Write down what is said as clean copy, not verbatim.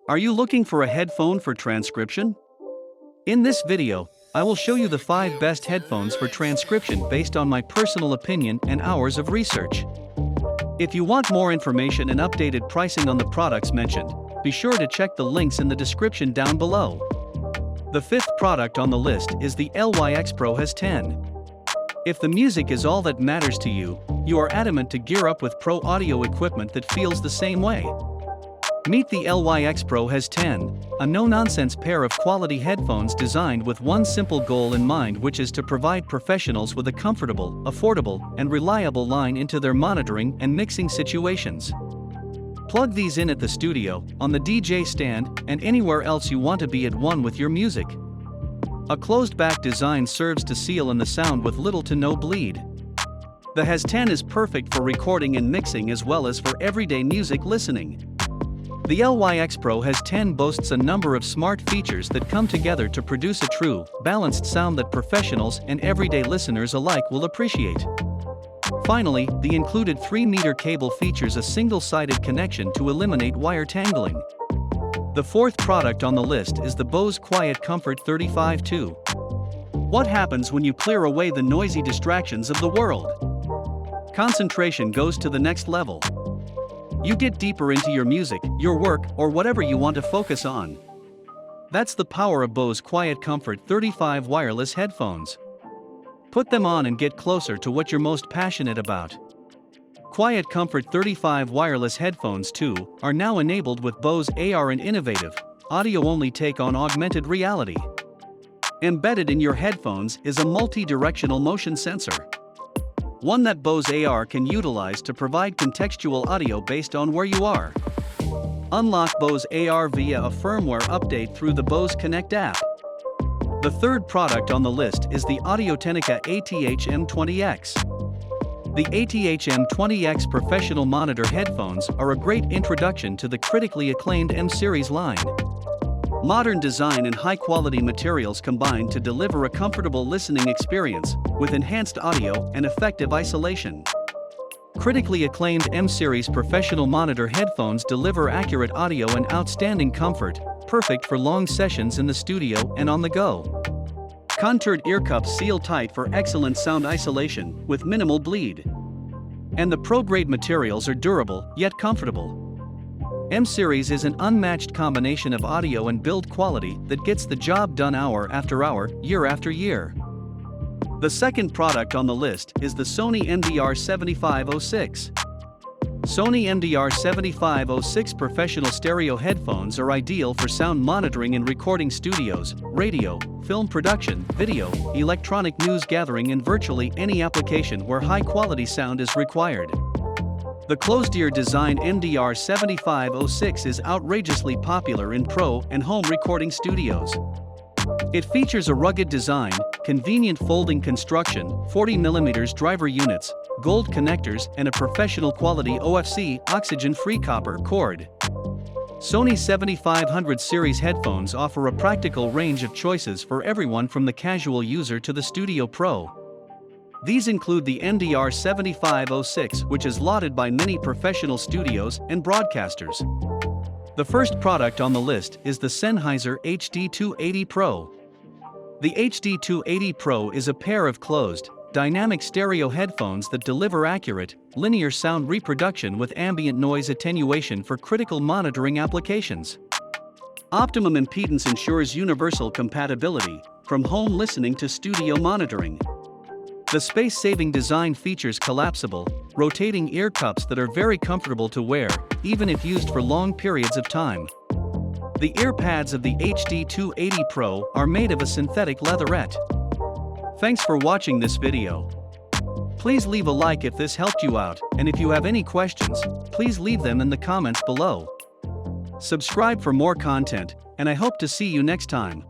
Are you looking for a headphone for transcription? In this video, I will show you the 5 best headphones for transcription based on my personal opinion and hours of research. If you want more information and updated pricing on the products mentioned, be sure to check the links in the description down below. The 5th product on the list is the LyxPro HAS-10. If the music is all that matters to you, you are adamant to gear up with pro audio equipment that feels the same way. Meet the LyxPro HAS-10, a no-nonsense pair of quality headphones designed with one simple goal in mind, which is to provide professionals with a comfortable, affordable, and reliable line into their monitoring and mixing situations. Plug these in at the studio, on the DJ stand, and anywhere else you want to be at one with your music. A closed-back design serves to seal in the sound with little to no bleed. The HAS-10 is perfect for recording and mixing as well as for everyday music listening. The LyxPro HAS-10 boasts a number of smart features that come together to produce a true, balanced sound that professionals and everyday listeners alike will appreciate. Finally, the included 3-meter cable features a single-sided connection to eliminate wire tangling. The 4th product on the list is the Bose Quiet Comfort 35-2. What happens when you clear away the noisy distractions of the world? Concentration goes to the next level. You get deeper into your music, your work, or whatever you want to focus on. That's the power of Bose Quiet Comfort 35 wireless headphones. Put them on and get closer to what you're most passionate about. Quiet Comfort 35 wireless headphones too are now enabled with Bose AR, an innovative, audio-only take on augmented reality. Embedded in your headphones is a multi-directional motion sensor. One that Bose AR can utilize to provide contextual audio based on where you are. Unlock Bose AR via a firmware update through the Bose Connect app. The 3rd product on the list is the Audio-Tehnica ATH-M20X. The ATH-M20X professional monitor headphones are a great introduction to the critically acclaimed M-series line. Modern design and high-quality materials combine to deliver a comfortable listening experience, with enhanced audio and effective isolation. Critically acclaimed M-series professional monitor headphones deliver accurate audio and outstanding comfort, perfect for long sessions in the studio and on the go. Contoured ear cups seal tight for excellent sound isolation, with minimal bleed. And the pro-grade materials are durable, yet comfortable. M-series is an unmatched combination of audio and build quality that gets the job done hour after hour, year after year. The 2nd product on the list is the Sony MDR7506. Sony MDR7506 professional stereo headphones are ideal for sound monitoring in recording studios, radio, film production, video, electronic news gathering, and virtually any application where high-quality sound is required. The closed-ear design MDR7506 is outrageously popular in pro and home recording studios. It features a rugged design, convenient folding construction, 40mm driver units, gold connectors, and a professional-quality OFC oxygen-free copper cord. Sony 7500 series headphones offer a practical range of choices for everyone from the casual user to the studio pro. These include the MDR7506, which is lauded by many professional studios and broadcasters. The 1st product on the list is the Sennheiser HD280 Pro. The HD280 Pro is a pair of closed, dynamic stereo headphones that deliver accurate, linear sound reproduction with ambient noise attenuation for critical monitoring applications. Optimum impedance ensures universal compatibility, from home listening to studio monitoring. The space-saving design features collapsible, rotating ear cups that are very comfortable to wear, even if used for long periods of time. The ear pads of the HD280 Pro are made of a synthetic leatherette. Thanks for watching this video. Please leave a like if this helped you out, and if you have any questions, please leave them in the comments below. Subscribe for more content, and I hope to see you next time.